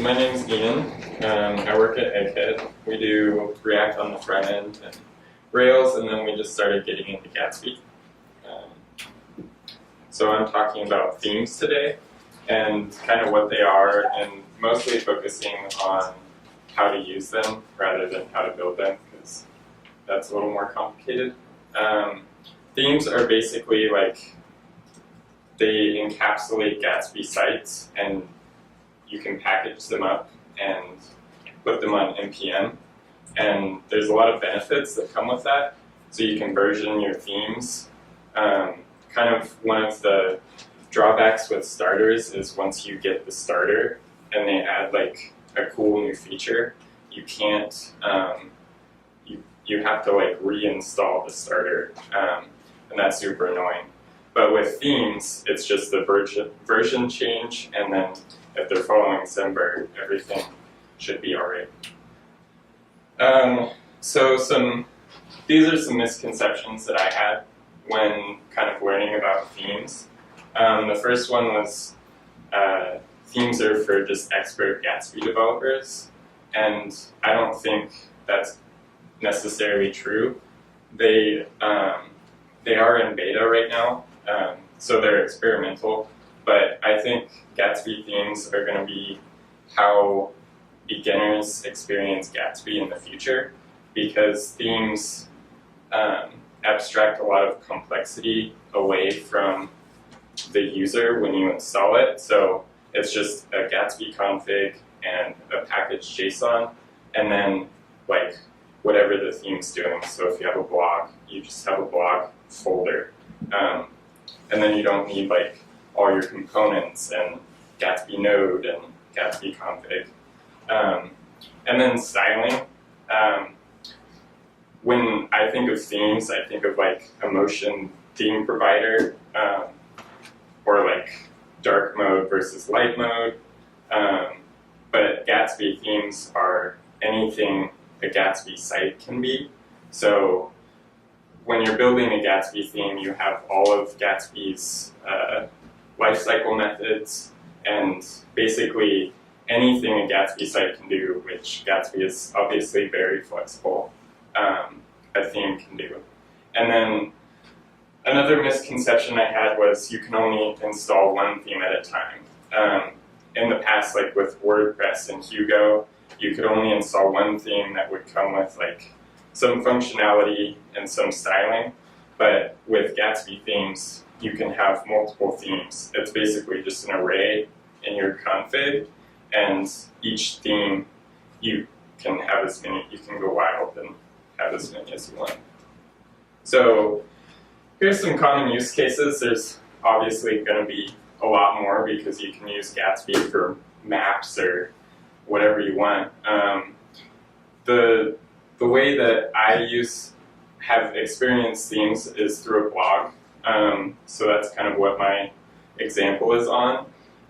So my name's Ian. I work at Egghead. We do React on the front end and Rails, and then we just started getting into Gatsby. So I'm talking about themes today and kind of what they are, and mostly focusing on how to use them rather than how to build them, because that's a little more complicated. Themes are basically like, they encapsulate Gatsby sites, and you can package them up and put them on NPM. And there's a lot of benefits that come with that. So you can version your themes. Kind of one of the drawbacks with starters is once you get the starter and they add like a cool new feature, you can't, you have to like reinstall the starter, and that's super annoying. But with themes, it's just the version change, and then if they're following Semver, everything should be all right. So these are some misconceptions that I had when kind of learning about themes. The first one was themes are for just expert Gatsby developers, and I don't think that's necessarily true. They are in beta right now, so they're experimental, but I think Gatsby themes are going to be how beginners experience Gatsby in the future, because themes abstract a lot of complexity away from the user when you install it. So it's just a Gatsby config and a package JSON, and then like whatever the theme's doing. So if you have a blog, you just have a blog folder. And then you don't need like all your components and Gatsby node and Gatsby config. And then styling. When I think of themes, I think of like a motion theme provider, or like dark mode versus light mode. But Gatsby themes are anything a Gatsby site can be. So when you're building a Gatsby theme, you have all of Gatsby's lifecycle methods, and basically anything a Gatsby site can do, which Gatsby is obviously very flexible, a theme can do. And then another misconception I had was you can only install one theme at a time. In the past, like with Wordpress and Hugo, you could only install one theme that would come with like some functionality and some styling. But with Gatsby themes, you can have multiple themes. It's basically just an array in your config, and each theme you can have as many, you can go wild and have as many as you want. So here's some common use cases. There's obviously going to be a lot more because you can use Gatsby for maps or whatever you want. The way that I have experienced themes is through a blog. So that's kind of what my example is on.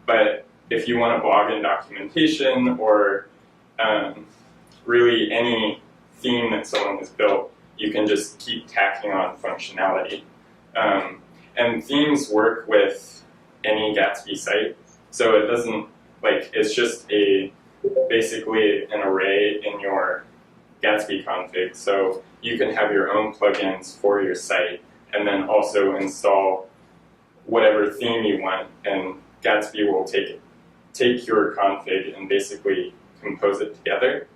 But if you want to blog in documentation or really any theme that someone has built, you can just keep tacking on functionality. And themes work with any Gatsby site. So it doesn't, like, it's just basically an array in your Gatsby config. So you can have your own plugins for your site and then also install whatever theme you want, and Gatsby will take your config and basically compose it together.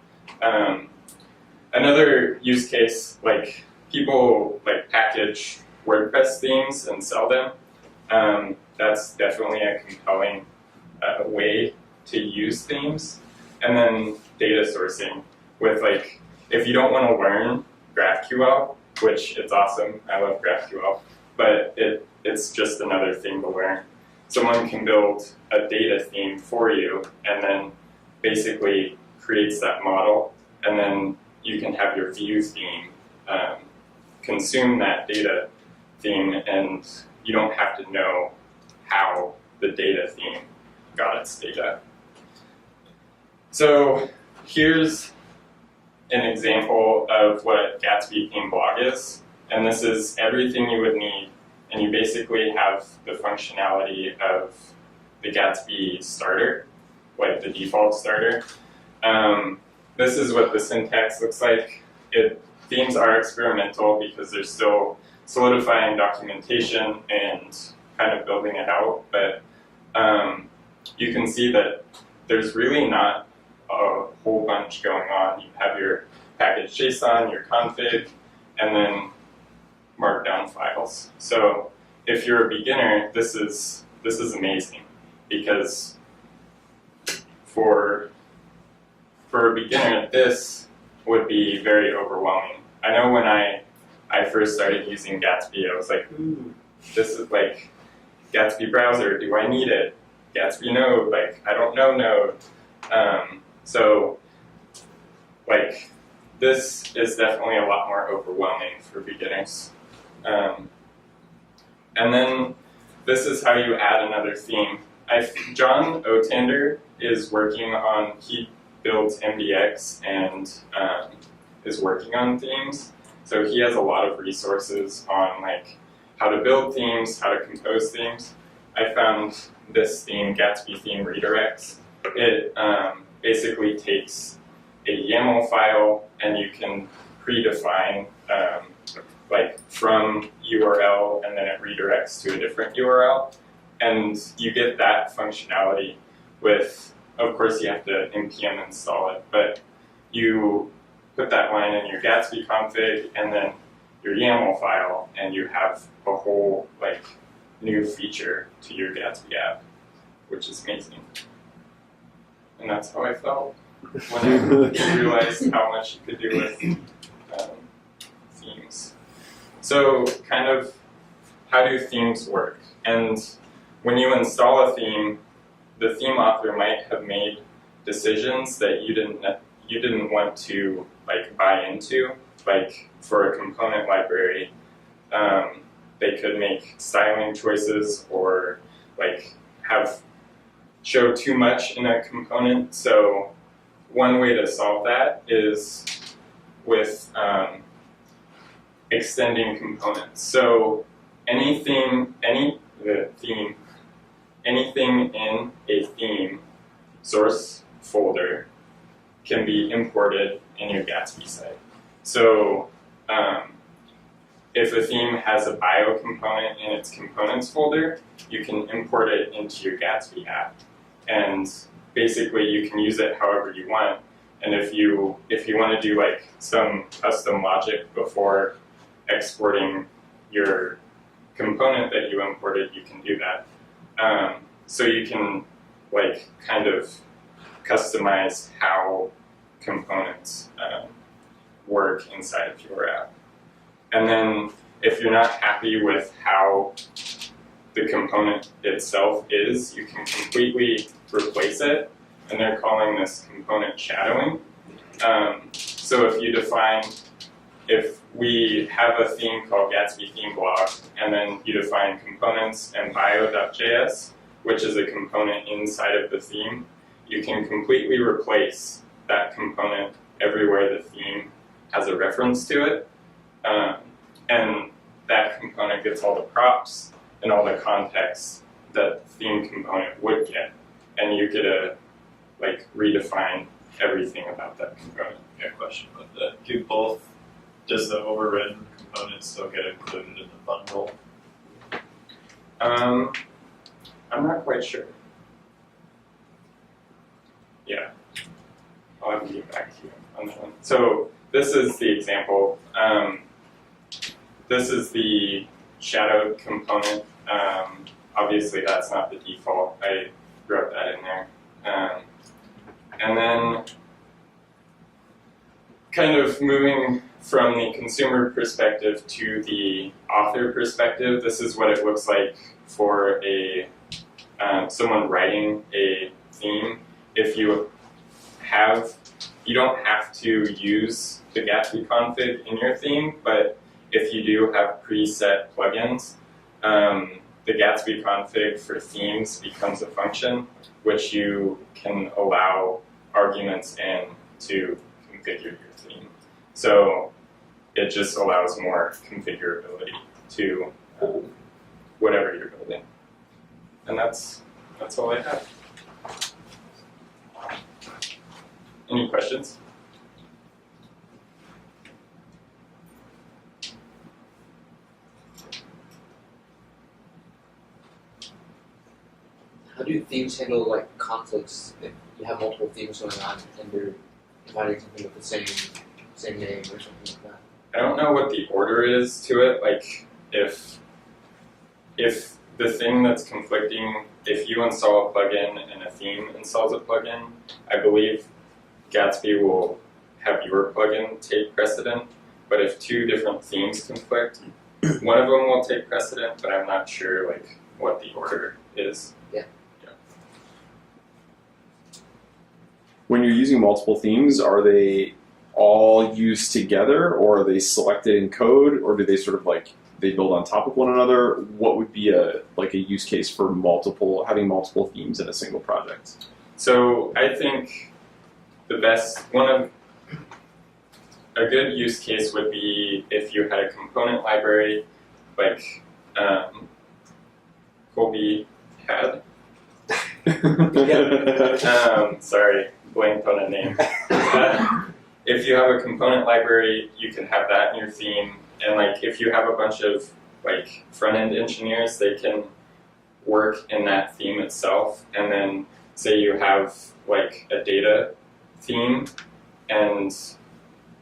Another use case, like people like package WordPress themes and sell them. That's definitely a compelling way to use themes. And then data sourcing with like, if you don't want to learn GraphQL, which it's awesome, I love GraphQL, but it's just another thing to learn. Someone can build a data theme for you and then basically creates that model, and then you can have your view theme consume that data theme, and you don't have to know how the data theme got its data. So here's an example of what a Gatsby theme blog is, and this is everything you would need, and you basically have the functionality of the Gatsby starter. like the default starter. This is what the syntax looks like. Themes are experimental because they're still solidifying documentation and kind of building it out, but you can see that there's really not a whole bunch going on. You have your package JSON, your config, and then markdown files. So if you're a beginner, this is amazing, because for a beginner, this would be very overwhelming. I know when I first started using Gatsby, I was like, ooh, this is like Gatsby browser, do I need it? Gatsby Node, like, I don't know Node. So, like, this is definitely a lot more overwhelming for beginners. And then this is how you add another theme. John Otander is working on, he builds MDX and is working on themes. So he has a lot of resources on like how to build themes, how to compose themes. I found this theme, Gatsby theme redirects. It basically takes a YAML file and you can predefine like from URL, and then it redirects to a different URL. And you get that functionality with, of course you have to npm install it, but you put that line in your Gatsby config and then your YAML file, and you have a whole like new feature to your Gatsby app, which is amazing. And that's how I felt when I realized how much you could do with themes. So kind of how do themes work? And when you install a theme, the theme author might have made decisions that you didn't want to like buy into. Like for a component library, they could make styling choices or like show too much in a component. So one way to solve that is with extending components. So anything in a theme source folder can be imported in your Gatsby site. So if a theme has a bio component in its components folder, you can import it into your Gatsby app. And basically you can use it however you want. And if you want to do like some custom logic before exporting your component that you imported, you can do that. So you can like kind of customize how components work inside of your app. And then if you're not happy with how the component itself is, you can completely replace it, and they're calling this component shadowing. So if we have a theme called Gatsby theme blog, and then you define components and bio.js, which is a component inside of the theme, you can completely replace that component everywhere the theme has a reference to it. And that component gets all the props and all the context that the theme component would get. And you get to like redefine everything about that component. I got a question about that. Does the overridden component still get included in the bundle? I'm not quite sure. Yeah, I'll have to get back to you on that one. So this is the example. This is the shadowed component. Obviously that's not the default. I wrote that in there. And then kind of moving from the consumer perspective to the author perspective, this is what it looks like for someone writing a theme. If you don't have to use the Gatsby config in your theme, but if you do have preset plugins, the Gatsby config for themes becomes a function which you can allow arguments in to configure your theme. So it just allows more configurability to whatever you're building. And that's all I have. Any questions? How do themes handle like conflicts if you have multiple themes going on and they're combining something with the same name or something like that? I don't know what the order is to it. Like if the thing that's conflicting, if you install a plugin and a theme installs a plugin, I believe Gatsby will have your plugin take precedent. But if two different themes conflict, one of them will take precedent, but I'm not sure like what the order is. When you're using multiple themes, are they all used together, or are they selected in code, or do they sort of like they build on top of one another? What would be a use case for having multiple themes in a single project? So I think a good use case would be if you had a component library like Colby had. Sorry, blanked on a name. If you have a component library, you can have that in your theme. And like if you have a bunch of like front-end engineers, they can work in that theme itself. And then say you have like a data theme and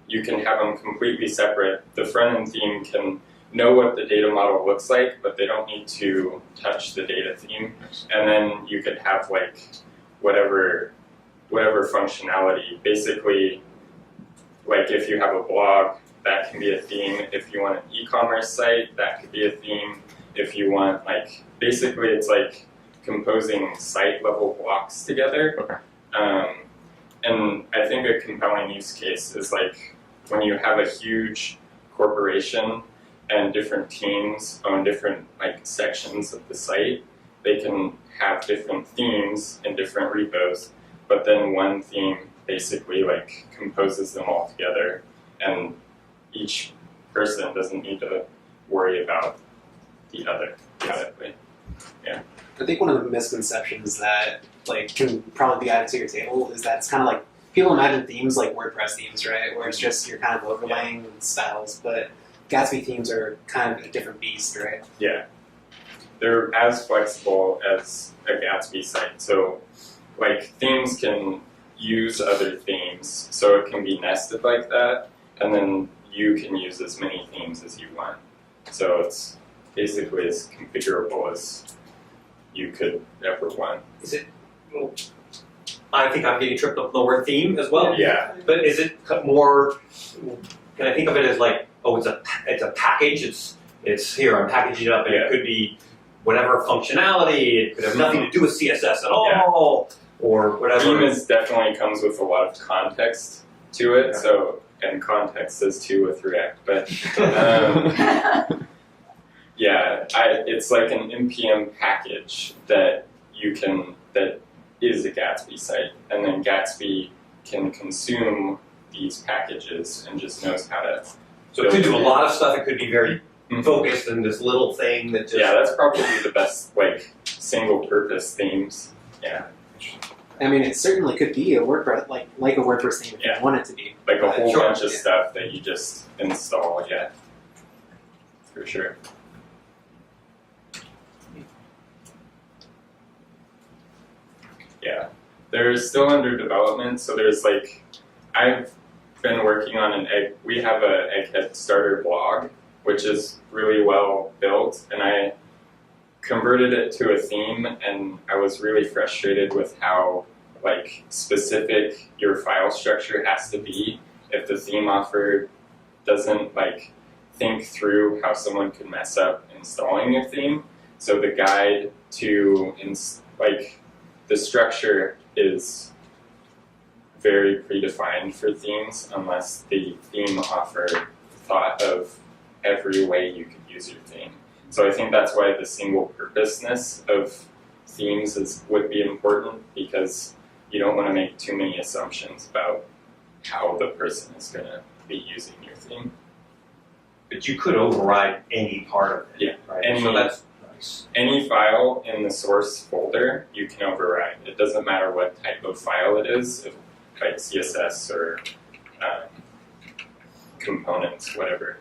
you can have them completely separate. The front-end theme can know what the data model looks like, but they don't need to touch the data theme. And then you could have like whatever functionality. Basically, like if you have a blog, that can be a theme. If you want an e-commerce site, that could be a theme. If you want basically it's like composing site level blocks together. Okay. And I think a compelling use case is like when you have a huge corporation and different teams own different sections of the site, they can have different themes in different repos, but then one theme basically composes them all together, and each person doesn't need to worry about the other, basically. Yeah. I think one of the misconceptions that can probably be added to your table is that it's kind of like people imagine themes like WordPress themes, right? Where it's just you're kind of overlaying styles, but Gatsby themes are kind of a different beast, right? Yeah. They're as flexible as a Gatsby site. So themes can use other themes, so it can be nested like that, and then you can use as many themes as you want. So it's basically as configurable as you could ever want. Is it? Well, I think I'm getting tripped up on the word theme as well. Yeah. But is it more? Can I think of it as it's a package? It's here. I'm packaging it up, and it could be whatever functionality. It could have nothing to do with CSS at all, or whatever. Theme definitely comes with a lot of context to it. So, and context is too with React, but. Yeah, it's like an NPM package that is a Gatsby site, and then Gatsby can consume these packages and just knows how to. So it could do a lot of stuff. It could be very focused in this little thing that just. Yeah, that's probably the best single-purpose themes. Yeah. I mean, it certainly could be a WordPress like a WordPress theme if you want it to be. Like a whole bunch of stuff that you just install. Yeah. For sure. Yeah, they're still under development, so there's I've been working on we have a Egghead starter blog, which is really well built, and I converted it to a theme, and I was really frustrated with how specific your file structure has to be if the theme offered doesn't think through how someone could mess up installing your theme. So the guide to the structure is very predefined for themes unless the theme offer thought of every way you could use your theme. So I think that's why the single purposeness of themes would be important, because you don't want to make too many assumptions about how the person is going to be using your theme. But you could override any part of it. Yeah. Right? So that's nice. Any file in the source folder you can override. It doesn't matter what type of file it is. like CSS or components, whatever.